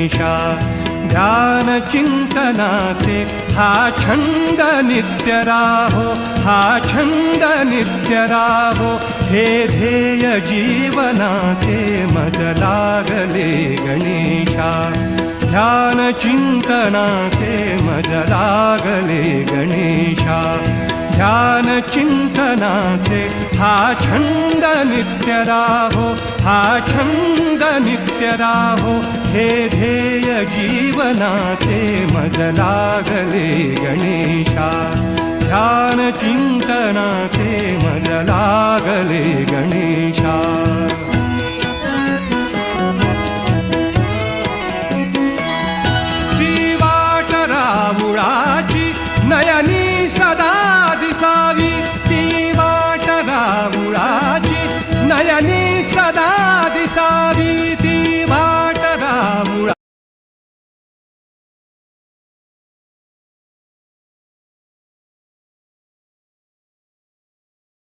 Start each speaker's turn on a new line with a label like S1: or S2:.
S1: गणेशा ध्यान चिंतनाचे हा छंद नित्य राहो, हा छंद नित्य राहो, हे ध्येय जीवनाचे मज लागले गणेशा ध्यान चिंतनाचे मज लागले गणेशा ध्यान चिंतनाचे हा छंद नित्य राहो, हा छंद नित्य राहो, हे ध्येय जीवनाचे मज लागले गणेशा ध्यान चिंतनाचे मज लागले गणेशा।